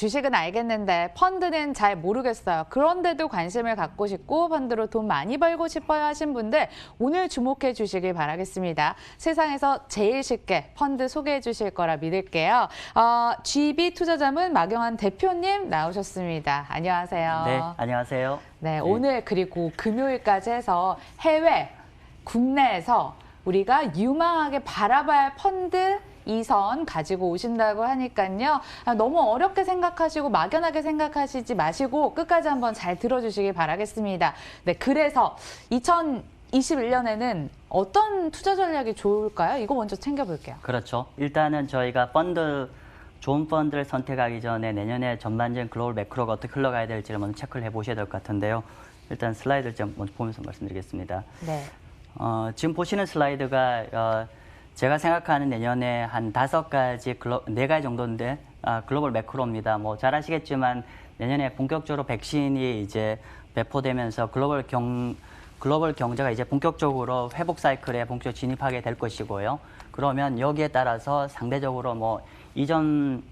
주식은 알겠는데 펀드는 잘 모르겠어요. 그런데도 관심을 갖고 싶고 펀드로 돈 많이 벌고 싶어요 하신 분들 오늘 주목해 주시길 바라겠습니다. 세상에서 제일 쉽게 펀드 소개해 주실 거라 믿을게요. GB투자자문 마경환 대표님 나오셨습니다. 안녕하세요. 네, 안녕하세요. 네, 오늘 그리고 금요일까지 해서 해외, 국내에서 우리가 유망하게 바라봐야 할 펀드 2선 가지고 오신다고 하니까요. 너무 어렵게 생각하시고 막연하게 생각하시지 마시고 끝까지 한번 잘 들어주시길 바라겠습니다. 네, 그래서 2021년에는 어떤 투자 전략이 좋을까요? 이거 먼저 챙겨볼게요. 그렇죠. 일단은 저희가 좋은 펀드를 선택하기 전에 내년에 전반적인 글로벌 매크로가 어떻게 흘러가야 될지를 먼저 체크를 해보셔야 될 것 같은데요. 일단 슬라이드를 좀 먼저 보면서 말씀드리겠습니다. 네. 지금 보시는 슬라이드가 제가 생각하는 내년에 한 4가지, 4가지 정도인데 글로벌 매크로입니다. 뭐 잘 아시겠지만 내년에 본격적으로 백신이 이제 배포되면서 글로벌 경제가 이제 본격적으로 회복 사이클에 본격적으로 진입하게 될 것이고요. 그러면 여기에 따라서 상대적으로 뭐 이전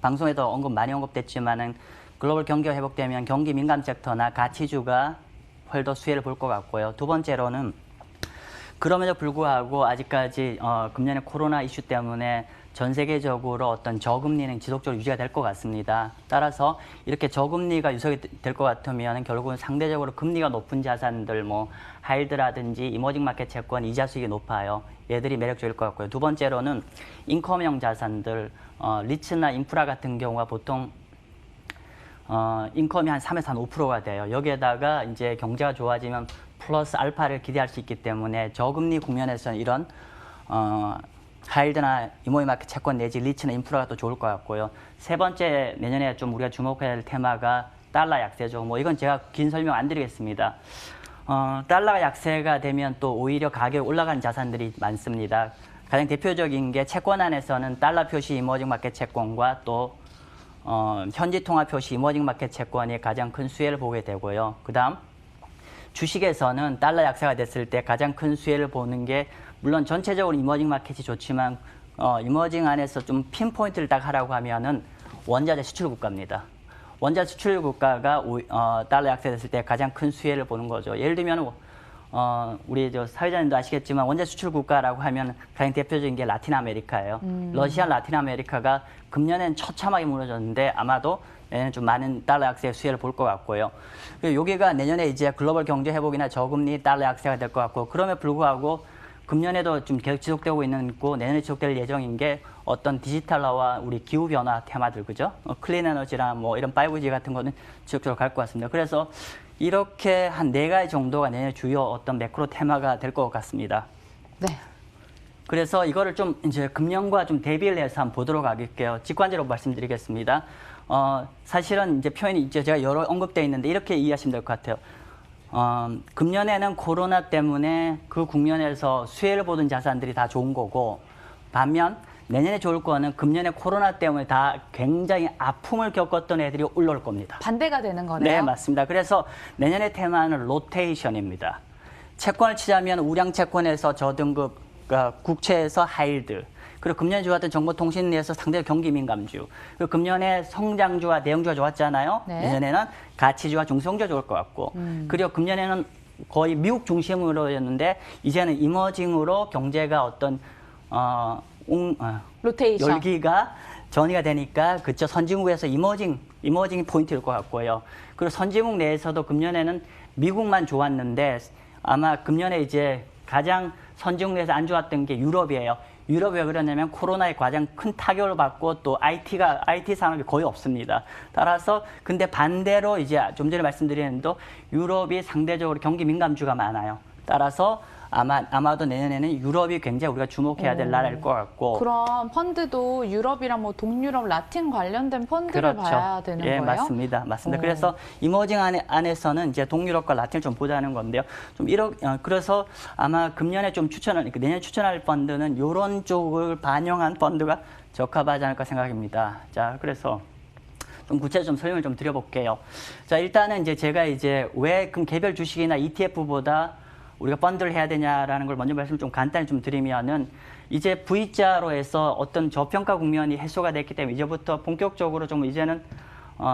방송에도 많이 언급됐지만은 글로벌 경기가 회복되면 경기 민감 섹터나 가치주가 훨 더 수혜를 볼 것 같고요. 두 번째로는 그럼에도 불구하고 아직까지 금년에 코로나 이슈 때문에 전 세계적으로 어떤 저금리는 지속적으로 유지가 될 것 같습니다. 따라서 이렇게 저금리가 유속이 될 것 같으면 결국은 상대적으로 금리가 높은 자산들, 뭐 하이드라든지 이머징 마켓 채권 이자 수익이 높아요. 얘들이 매력적일 것 같고요. 두 번째로는 인컴형 자산들, 리츠나 인프라 같은 경우가 보통 인컴이 한 3에서 한 5%가 돼요. 여기에다가 이제 경제가 좋아지면 플러스 알파를 기대할 수 있기 때문에 저금리 국면에서는 이런 하이드나 이머징 마켓 채권 내지 리츠나 인프라가 또 좋을 것 같고요. 세 번째 내년에 좀 우리가 주목해야 할 테마가 달러 약세죠. 뭐 이건 제가 긴 설명 안 드리겠습니다. 달러가 약세가 되면 또 오히려 가격이 올라가는 자산들이 많습니다. 가장 대표적인 게 채권 안에서는 달러 표시 이머징 마켓 채권과 또 현지 통화 표시 이머징 마켓 채권이 가장 큰 수혜를 보게 되고요. 그다음 주식에서는 달러 약세가 됐을 때 가장 큰 수혜를 보는 게 물론 전체적으로 이머징 마켓이 좋지만 이머징 안에서 좀 핀포인트를 딱 하라고 하면은 원자재 수출 국가입니다. 원자재 수출 국가가 달러 약세됐을 때 가장 큰 수혜를 보는 거죠. 예를 들면 우리 사회자님도 아시겠지만 원자재 수출 국가라고 하면 가장 대표적인 게 라틴 아메리카예요. 러시아, 라틴 아메리카가 금년엔 처참하게 무너졌는데 아마도 내년에 좀 많은 달러 약세의 수혜를 볼 것 같고요. 여기가 내년에 이제 글로벌 경제 회복이나 저금리 달러 약세가 될 것 같고 그럼에도 불구하고 금년에도 좀 계속 지속되고 있고 내년에 지속될 예정인 게 어떤 디지털화와 우리 기후 변화 테마들 그죠? 클린 에너지나 뭐 이런 5G 같은 거는 지속적으로 갈 것 같습니다. 그래서 이렇게 한 4가지 정도가 내년에 주요 어떤 매크로 테마가 될 것 같습니다. 네. 그래서 이거를 좀 이제 금년과 좀 대비를 해서 한번 보도록 하겠게요. 직관적으로 말씀드리겠습니다. 사실은 이제 표현이 이제 제가 여러 언급되어 있는데 이렇게 이해하시면 될 것 같아요. 금년에는 코로나 때문에 그 국면에서 수혜를 보던 자산들이 다 좋은 거고 반면 내년에 좋을 거는 금년에 코로나 때문에 다 굉장히 아픔을 겪었던 애들이 올라올 겁니다. 반대가 되는 거네요. 네, 맞습니다. 그래서 내년의 테마는 로테이션입니다. 채권을 치자면 우량 채권에서 저등급, 국채에서 하이드, 그리고 금년에 좋았던 정보통신에서 상대적 경기 민감주, 그리고 금년에 성장주와 대형주가 좋았잖아요. 네. 내년에는 가치주와 중소형주가 좋을 것 같고, 그리고 금년에는 거의 미국 중심으로였는데 이제는 이머징으로 경제가 어떤 로테이션. 열기가 전이가 되니까 그쵸 선진국에서 이머징이 포인트일 것 같고요. 그리고 선진국 내에서도 금년에는 미국만 좋았는데 아마 금년에 이제 가장 선진국 내에서 안 좋았던 게 유럽이에요. 유럽이 왜 그러냐면 코로나에 가장 큰 타격을 받고 또 IT 산업이 거의 없습니다. 따라서 근데 반대로 이제 좀 전에 말씀드린 대로 유럽이 상대적으로 경기 민감주가 많아요. 따라서 아마도 내년에는 유럽이 굉장히 우리가 주목해야 될 나라일 것 같고. 그럼 펀드도 유럽이랑 뭐 동유럽, 라틴 관련된 펀드를 그렇죠. 봐야 되는 예, 거예요? 맞습니다. 그래서 이머징 안에서는 이제 동유럽과 라틴을 좀 보자는 건데요. 그래서 아마 금년에 좀 내년 추천할 펀드는 이런 쪽을 반영한 펀드가 적합하지 않을까 생각입니다. 자, 그래서 좀 구체적으로 좀 설명을 좀 드려볼게요. 자, 일단은 이제 제가 이제 왜 그럼 개별 주식이나 ETF보다 우리가 펀드를 해야 되냐라는 걸 먼저 말씀 좀 간단히 좀 드리면은 이제 V자로 해서 어떤 저평가 국면이 해소가 됐기 때문에 이제부터 본격적으로 좀 이제는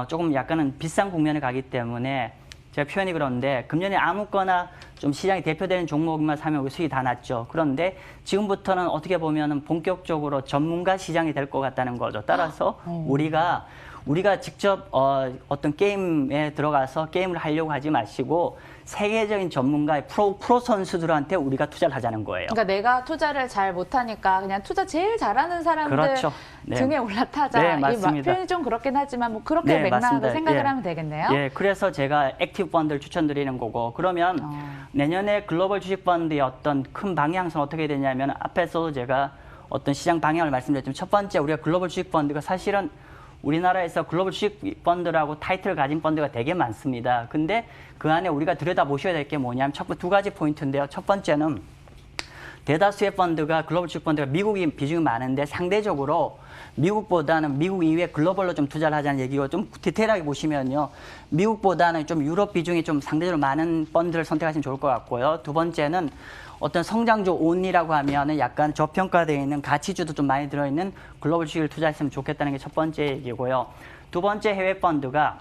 조금 약간은 비싼 국면에 가기 때문에 제가 표현이 그런데 금년에 아무거나 좀 시장이 대표되는 종목만 사면 우리 수익이 다 났죠. 그런데 지금부터는 어떻게 보면은 본격적으로 전문가 시장이 될 것 같다는 거죠. 따라서 우리가 직접 어떤 게임에 들어가서 게임을 하려고 하지 마시고 세계적인 전문가의 프로 선수들한테 우리가 투자를 하자는 거예요. 그러니까 내가 투자를 잘 못하니까 그냥 투자 제일 잘하는 사람들 그렇죠. 네. 등에 올라타자. 네, 이 맞습니다. 표현이 좀 그렇긴 하지만 뭐 그렇게 네, 맥락으로 맞습니다. 생각을 예. 하면 되겠네요. 예, 그래서 제가 액티브 펀드를 추천드리는 거고 그러면 내년에 글로벌 주식 펀드의 어떤 큰 방향성은 어떻게 되냐면 앞에서도 제가 어떤 시장 방향을 말씀드렸지만 첫 번째 우리가 글로벌 주식 펀드가 사실은 우리나라에서 글로벌 주식 펀드라고 타이틀을 가진 펀드가 되게 많습니다. 근데 그 안에 우리가 들여다보셔야 될 게 뭐냐면 두 가지 포인트인데요. 첫 번째는 대다수의 펀드가 글로벌 주식 펀드가 미국이 비중이 많은데 상대적으로 미국보다는 미국 이외 글로벌로 좀 투자를 하자는 얘기고 좀 디테일하게 보시면요. 미국보다는 좀 유럽 비중이 좀 상대적으로 많은 펀드를 선택하시면 좋을 것 같고요. 두 번째는 어떤 성장주 온리라고 하면은 약간 저평가되어 있는 가치주도 좀 많이 들어있는 글로벌 주식을 투자했으면 좋겠다는 게 첫 번째 얘기고요. 두 번째 해외 펀드가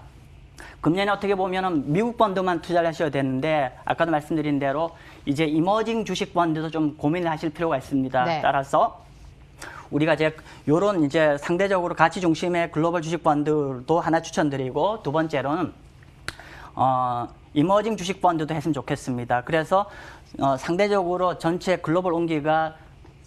금년에 어떻게 보면은 미국 펀드만 투자를 하셔야 되는데 아까도 말씀드린 대로 이제 이머징 주식 펀드도 좀 고민을 하실 필요가 있습니다. 네. 따라서 우리가 이제 요런 이제 상대적으로 가치 중심의 글로벌 주식 펀드도 하나 추천드리고 두 번째로는 이머징 주식 펀드도 했으면 좋겠습니다. 그래서 상대적으로 전체 글로벌 온기가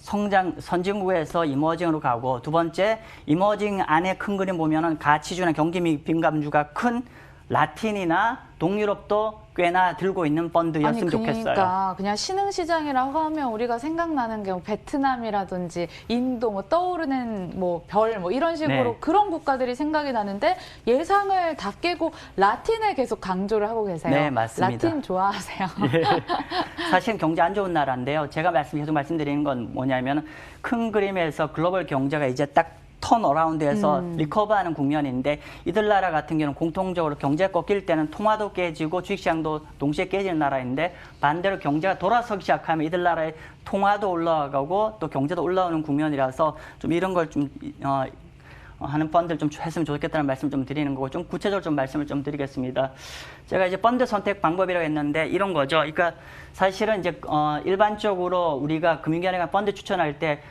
선진국에서 이머징으로 가고 두 번째 이머징 안에 큰 그림 보면은 가치주나 경기 민감주가 큰 라틴이나 동유럽도 꽤나 들고 있는 펀드였으면 좋겠어요. 그러니까 그냥 신흥시장이라고 하면 우리가 생각나는 게 뭐 베트남이라든지 인도 뭐 떠오르는 뭐 별 뭐 이런 식으로 네. 그런 국가들이 생각이 나는데 예상을 다 깨고 라틴을 계속 강조를 하고 계세요. 네, 맞습니다. 라틴 좋아하세요? 예. 사실 경제 안 좋은 나라인데요. 제가 계속 말씀드리는 건 뭐냐면 큰 그림에서 글로벌 경제가 이제 딱 턴어라운드에서 리커버하는 국면인데 이들 나라 같은 경우는 공통적으로 경제 꺾일 때는 통화도 깨지고 주식시장도 동시에 깨지는 나라인데 반대로 경제가 돌아서기 시작하면 이들 나라의 통화도 올라가고 또 경제도 올라오는 국면이라서 좀 이런 걸 좀 하는 펀드를 좀 했으면 좋겠다는 말씀 좀 드리는 거고 좀 구체적으로 좀 말씀을 좀 드리겠습니다. 제가 이제 펀드 선택 방법이라고 했는데 이런 거죠. 그러니까 사실은 이제 일반적으로 우리가 금융기관에 펀드 추천할 때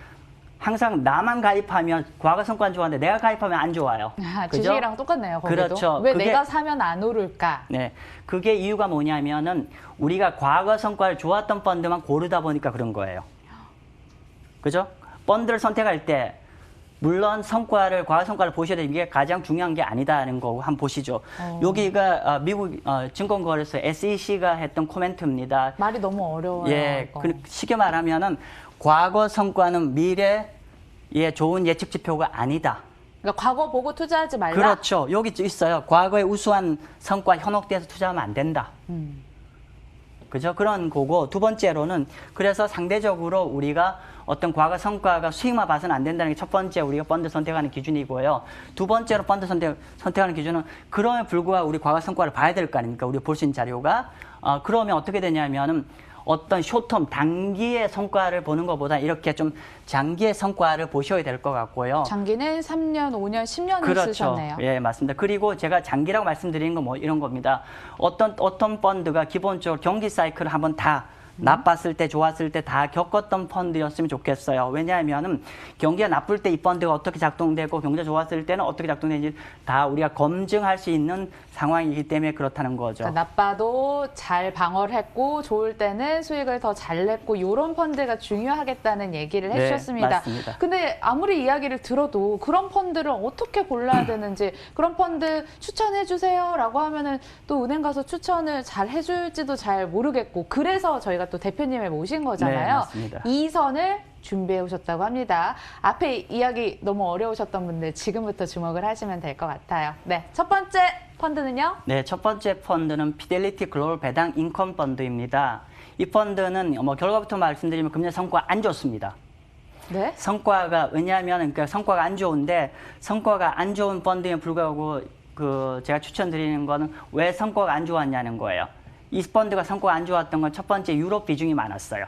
항상 나만 가입하면 과거 성과는 좋았는데 내가 가입하면 안 좋아요. 그죠? 주식이랑 똑같네요. 거기도. 그렇죠. 왜 내가 사면 안 오를까? 네, 그게 이유가 뭐냐면은 우리가 과거 성과를 좋았던 펀드만 고르다 보니까 그런 거예요. 그죠? 펀드를 선택할 때 물론 과거 성과를 보셔야 되는 게 가장 중요한 게 아니다는 거 한번 보시죠. 여기가 미국 증권거래소 SEC가 했던 코멘트입니다. 말이 너무 어려워요. 예, 이거. 쉽게 말하면은 과거 성과는 미래의 좋은 예측 지표가 아니다. 그러니까 과거 보고 투자하지 말라. 그렇죠. 여기 있어요. 과거의 우수한 성과 현혹돼서 투자하면 안 된다. 그죠? 그런 거고 두 번째로는 그래서 상대적으로 우리가 어떤 과거 성과가 수익만 봐서는 안 된다는 게 첫 번째 우리가 펀드 선택하는 기준이고요. 두 번째로 펀드 선택하는 기준은 그럼에 불구하고 우리 과거 성과를 봐야 될 거 아닙니까? 우리가 볼 수 있는 자료가. 그러면 어떻게 되냐면은 어떤 쇼텀 단기의 성과를 보는 것보다 이렇게 좀 장기의 성과를 보셔야 될 것 같고요. 장기는 3년, 5년, 10년을 그렇죠. 쓰셨네요. 예, 맞습니다. 그리고 제가 장기라고 말씀드리는 건 뭐 이런 겁니다. 어떤 펀드가 기본적으로 경기 사이클을 한번 다 나빴을 때 좋았을 때 다 겪었던 펀드였으면 좋겠어요. 왜냐하면 경기가 나쁠 때 이 펀드가 어떻게 작동되고 경기가 좋았을 때는 어떻게 작동되는지 다 우리가 검증할 수 있는 상황이기 때문에 그렇다는 거죠. 그러니까 나빠도 잘 방어를 했고 좋을 때는 수익을 더 잘 냈고 이런 펀드가 중요하겠다는 얘기를 네, 해주셨습니다. 맞습니다. 근데 아무리 이야기를 들어도 그런 펀드를 어떻게 골라야 되는지 그런 펀드 추천해 주세요라고 하면은 또 은행 가서 추천을 잘 해줄지도 잘 모르겠고 그래서 저희가 또 대표님을 모신 네, 거잖아요. 맞습니다. 이 선을 준비해 오셨다고 합니다. 앞에 이야기 너무 어려우셨던 분들 지금부터 주목을 하시면 될 것 같아요. 네, 첫 번째 펀드는요? 네, 첫 번째 펀드는 피델리티 글로벌 배당 인컴 펀드입니다. 이 펀드는 뭐 결과부터 말씀드리면 금년 성과 안 좋습니다. 네. 성과가 왜냐하면 그러니까 성과가 안 좋은데 성과가 안 좋은 펀드에 불구하고 제가 추천드리는 거는 왜 성과가 안 좋았냐는 거예요. 이 펀드가 성과가 안 좋았던 건 첫 번째 유럽 비중이 많았어요.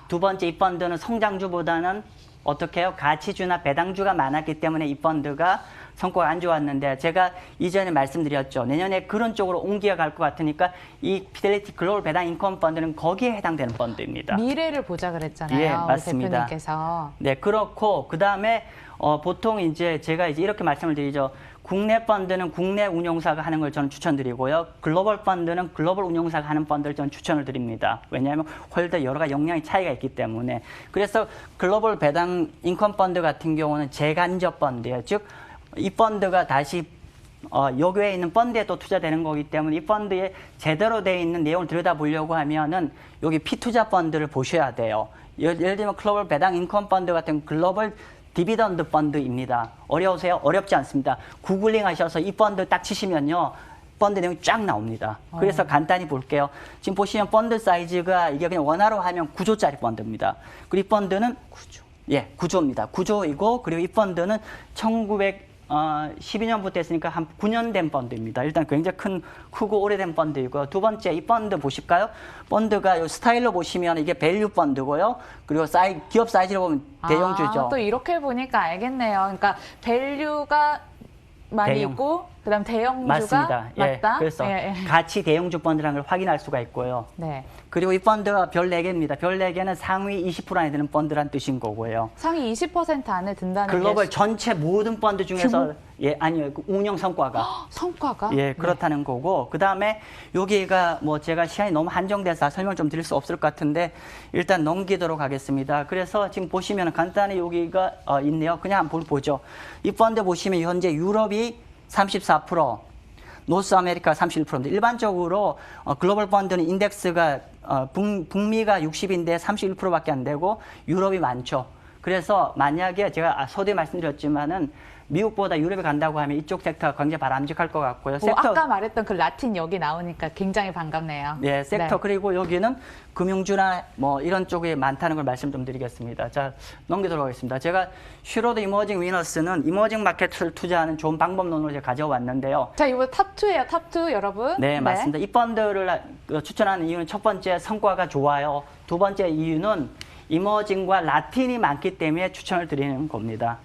두 번째 이 펀드는 성장주보다는 어떻게 해요? 가치주나 배당주가 많았기 때문에 이 펀드가 성과가 안 좋았는데 제가 이전에 말씀드렸죠. 내년에 그런 쪽으로 옮겨갈 것 같으니까 이 피델리티 글로벌 배당 인컴 펀드는 거기에 해당되는 펀드입니다. 미래를 보자 그랬잖아요. 예, 우리 맞습니다. 대표님께서. 네, 그렇고 그다음에 보통 이제 제가 이제 이렇게 말씀을 드리죠. 국내 펀드는 국내 운용사가 하는 걸 저는 추천드리고요. 글로벌 펀드는 글로벌 운용사가 하는 펀드를 저는 추천을 드립니다. 왜냐하면 홀더 여러 가지 역량의 차이가 있기 때문에. 그래서 글로벌 배당 인컴 펀드 같은 경우는 재간접 펀드예요. 즉 이 펀드가 다시 여기에 있는 펀드에 또 투자되는 거기 때문에 이 펀드에 제대로 되어 있는 내용을 들여다보려고 하면은 여기 피투자 펀드를 보셔야 돼요. 예를 들면 글로벌 배당 인컴 펀드 같은 글로벌 디비던드 펀드입니다. 어려우세요? 어렵지 않습니다. 구글링 하셔서 이 펀드 딱 치시면요. 펀드 내용이 쫙 나옵니다. 그래서 간단히 볼게요. 지금 보시면 펀드 사이즈가 이게 그냥 원화로 하면 9조짜리 펀드입니다. 그리고 이 펀드는 9조. 예, 9조입니다. 9조이고 그리고 이 펀드는 1912년부터 했으니까 한 9년 된 펀드입니다. 일단 굉장히 크고 오래된 펀드이고요. 두 번째 이 펀드 보실까요? 펀드가 이 스타일로 보시면 이게 밸류 펀드고요. 그리고 기업 사이즈로 보면 대형주죠. 또 이렇게 보니까 알겠네요. 그러니까 밸류가 많이 대형. 있고 그다음 대형주가 맞습니다. 맞다. 예, 그래서 예, 예. 가치 대형주 펀드라는 걸 확인할 수가 있고요. 네. 그리고 이 펀드가 별 4개입니다. 별 4개는 상위 20% 안에 드는 펀드란 뜻인 거고요. 상위 20% 안에 든다는 글로벌 게 전체 모든 펀드 중에서 아니요. 그 운영 성과가 성과가 예, 그렇다는 거고. 그다음에 여기가 뭐 제가 시간이 너무 한정돼서 설명 좀 드릴 수 없을 것 같은데 일단 넘기도록 하겠습니다. 그래서 지금 보시면 간단히 여기가 있네요. 그냥 한번 보죠. 이 펀드 보시면 현재 유럽이 34%, 노스 아메리카 31%입니다. 일반적으로 글로벌 펀드는 인덱스가 북미가 60인데 31%밖에 안 되고 유럽이 많죠. 그래서 만약에 제가 서두에 말씀드렸지만은 미국보다 유럽에 간다고 하면 이쪽 섹터가 굉장히 바람직할 것 같고요. 아까 말했던 그 라틴 여기 나오니까 굉장히 반갑네요. 네, 섹터. 네. 그리고 여기는 금융주나 뭐 이런 쪽에 많다는 걸 말씀 좀 드리겠습니다. 자, 넘기도록 하겠습니다. 제가 슈로드 이머징 위너스는 이머징 마켓을 투자하는 좋은 방법론으로 제가 가져왔는데요. 자, 이거 탑2예요. 탑2 여러분. 네, 맞습니다. 이 펀드를 추천하는 이유는 첫 번째 성과가 좋아요. 두 번째 이유는 이머징과 라틴이 많기 때문에 추천을 드리는 겁니다.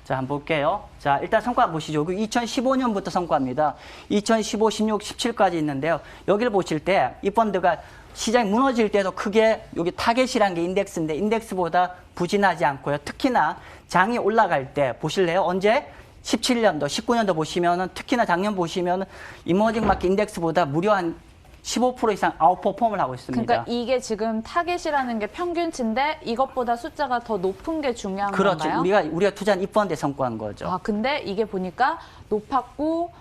자, 한번 볼게요. 자, 일단 성과 보시죠. 2015년부터 성과입니다. 2015, 16, 17까지 있는데요. 여기를 보실 때 이 펀드가 시장이 무너질 때도 크게 여기 타겟이라는 게 인덱스인데 인덱스보다 부진하지 않고요. 특히나 장이 올라갈 때 보실래요? 언제? 17년도, 19년도 보시면은 특히나 작년 보시면은 이머징 마켓 인덱스보다 무려 한 15% 이상 아웃퍼폼을 하고 있습니다. 그러니까 이게 지금 타겟이라는 게 평균치인데 이것보다 숫자가 더 높은 게 중요한 그렇죠. 건가요? 우리가 투자한 이 펀드에 성과한 거죠. 아, 근데 이게 보니까 높았고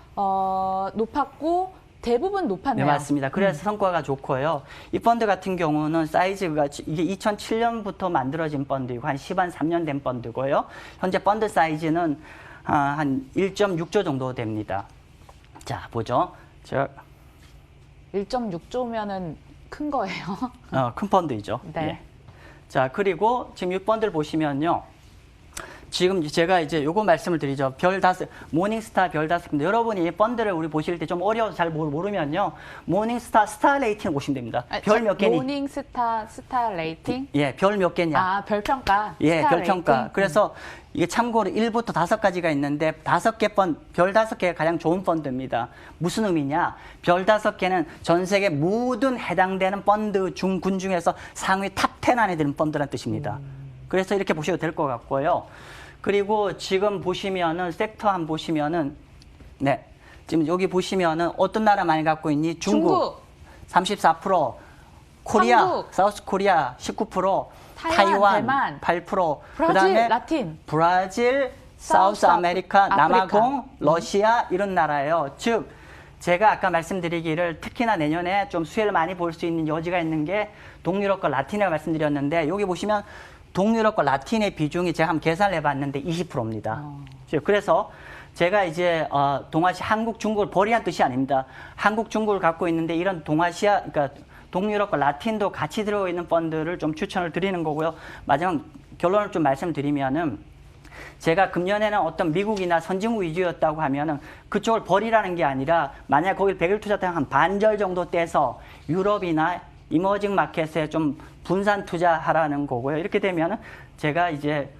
대부분 높았네요. 네, 맞습니다. 그래서 성과가 좋고요. 이 펀드 같은 경우는 사이즈가 이게 2007년부터 만들어진 펀드이고 한 3년 된 펀드고요. 현재 펀드 사이즈는 한 1.6조 정도 됩니다. 자, 보죠. 1.6조면은 큰 거예요. 큰 펀드이죠. 네. 예. 자, 그리고 지금 이 펀드를 보시면요. 지금 제가 이제 요거 말씀을 드리죠. 모닝스타 별 5개입니다. 여러분이 이 펀드를 우리 보실 때 좀 어려워서 잘 모르면요. 모닝스타 스타 레이팅 보시면 됩니다. 별 몇 개니? 모닝스타 스타 레이팅? 예, 별 몇 개냐? 아, 별평가. 예, 스타 별평가. 레이팅? 그래서 이게 참고로 1부터 5까지가 있는데 별 5개가 가장 좋은 펀드입니다. 무슨 의미냐? 별 5개는 전 세계 모든 해당되는 펀드 군 중에서 상위 탑10 안에 드는 펀드라는 뜻입니다. 그래서 이렇게 보셔도 될 것 같고요. 그리고 지금 보시면은 섹터 한번 보시면은 네. 지금 여기 보시면은 어떤 나라 많이 갖고 있니? 중국. 34%, 코리아, 한국. 사우스 코리아 19%, 타이완, 타이완 대만, 8%, 브라질, 그다음에 라틴. 브라질, 사우스 아메리카, 아프리카. 남아공, 러시아 이런 나라예요. 즉 제가 아까 말씀드리기를 특히나 내년에 좀 수혜를 많이 볼 수 있는 여지가 있는 게 동유럽과 라틴이라고 말씀드렸는데 여기 보시면 동유럽과 라틴의 비중이 제가 한번 계산을 해봤는데 20%입니다. 그래서 제가 이제 동아시아, 한국, 중국을 버리란 뜻이 아닙니다. 한국, 중국을 갖고 있는데 이런 동아시아, 그러니까 동유럽과 라틴도 같이 들어있는 펀드를 좀 추천을 드리는 거고요. 마지막 결론을 좀 말씀드리면은 제가 금년에는 어떤 미국이나 선진국 위주였다고 하면은 그쪽을 버리라는 게 아니라 만약 거길 100일 투자하면 한 반절 정도 떼서 유럽이나 이머징 마켓에 좀 분산 투자하라는 거고요. 이렇게 되면은 제가 이제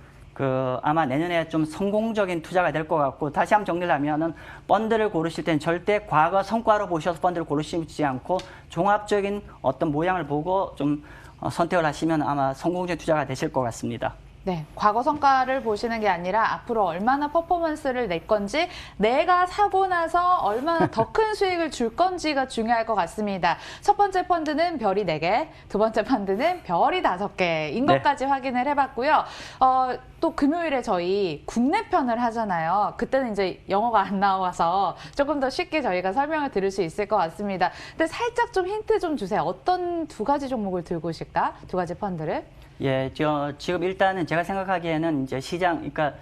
아마 내년에 좀 성공적인 투자가 될 것 같고, 다시 한번 정리를 하면은 펀드를 고르실 땐 절대 과거 성과로 보셔서 펀드를 고르시지 않고 종합적인 어떤 모양을 보고 좀 선택을 하시면 아마 성공적인 투자가 되실 것 같습니다. 네, 과거 성과를 보시는 게 아니라 앞으로 얼마나 퍼포먼스를 낼 건지, 내가 사고 나서 얼마나 더 큰 수익을 줄 건지가 중요할 것 같습니다. 첫 번째 펀드는 별이 4개, 두 번째 펀드는 별이 5개인 것까지 확인을 해봤고요. 또 금요일에 저희 국내 편을 하잖아요. 그때는 이제 영어가 안 나와서 조금 더 쉽게 저희가 설명을 들을 수 있을 것 같습니다. 근데 살짝 좀 힌트 좀 주세요. 어떤 2가지 종목을 들고 오실까? 2가지 펀드를? 예, 지금 일단은 제가 생각하기에는 이제 시장, 그러니까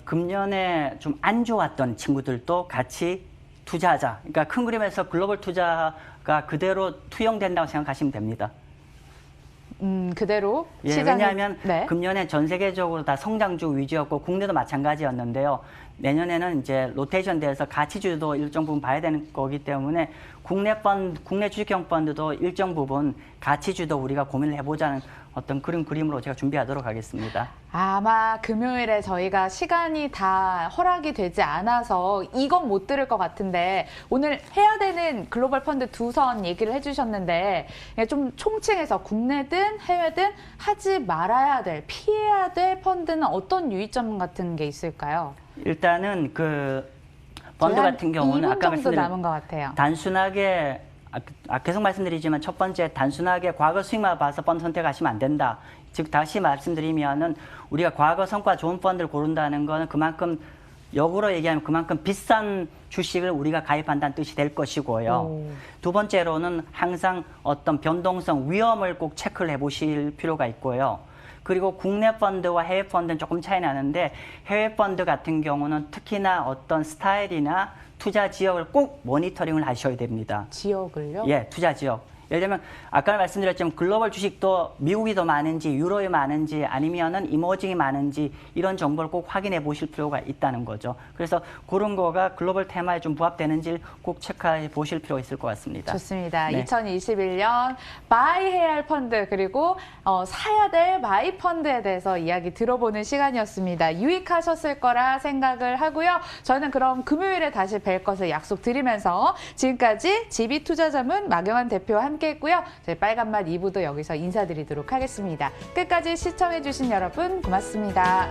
금년에 좀 안 좋았던 친구들도 같이 투자하자. 그러니까 큰 그림에서 글로벌 투자가 그대로 투영된다고 생각하시면 됩니다. 그대로 예, 시장이... 왜냐하면 네. 금년에 전 세계적으로 다 성장주 위주였고 국내도 마찬가지였는데요. 내년에는 이제 로테이션 돼서 가치주도 일정 부분 봐야 되는 거기 때문에 국내 주식형 펀드도 일정 부분 가치주도 우리가 고민을 해보자는 어떤 그런 그림으로 제가 준비하도록 하겠습니다. 아마 금요일에 저희가 시간이 다 허락이 되지 않아서 이건 못 들을 것 같은데, 오늘 해야 되는 글로벌 펀드 2선 얘기를 해주셨는데 좀 총칭해서 국내든 해외든 하지 말아야 될, 피해야 될 펀드는 어떤 유의점 같은 게 있을까요? 일단은 펀드 같은 경우는 아까 말씀드린 남은 것 같아요. 단순하게 계속 말씀드리지만 첫 번째 단순하게 과거 수익만 봐서 펀드 선택하시면 안 된다. 즉 다시 말씀드리면은 우리가 과거 성과 좋은 펀드를 고른다는 거는 그만큼 역으로 얘기하면 그만큼 비싼 주식을 우리가 가입한다는 뜻이 될 것이고요. 두 번째로는 항상 어떤 변동성, 위험을 꼭 체크를 해보실 필요가 있고요. 그리고 국내 펀드와 해외 펀드는 조금 차이 나는데 해외 펀드 같은 경우는 특히나 어떤 스타일이나 투자 지역을 꼭 모니터링을 하셔야 됩니다. 지역을요? 예, 투자 지역. 예를 들면 아까 말씀드렸지만 글로벌 주식도 미국이 더 많은지 유로이 많은지 아니면은 이머징이 많은지 이런 정보를 꼭 확인해 보실 필요가 있다는 거죠. 그래서 그런 거가 글로벌 테마에 좀 부합되는지 꼭 체크해 보실 필요가 있을 것 같습니다. 좋습니다. 네. 2021년 바이 해야 할 펀드, 그리고 사야 될 마이 펀드에 대해서 이야기 들어보는 시간이었습니다. 유익하셨을 거라 생각을 하고요. 저는 그럼 금요일에 다시 뵐 것을 약속드리면서 지금까지 GB투자자문 마경환 대표와 함께했고요. 저희 빨간맛 2부도 여기서 인사드리도록 하겠습니다. 끝까지 시청해주신 여러분 고맙습니다.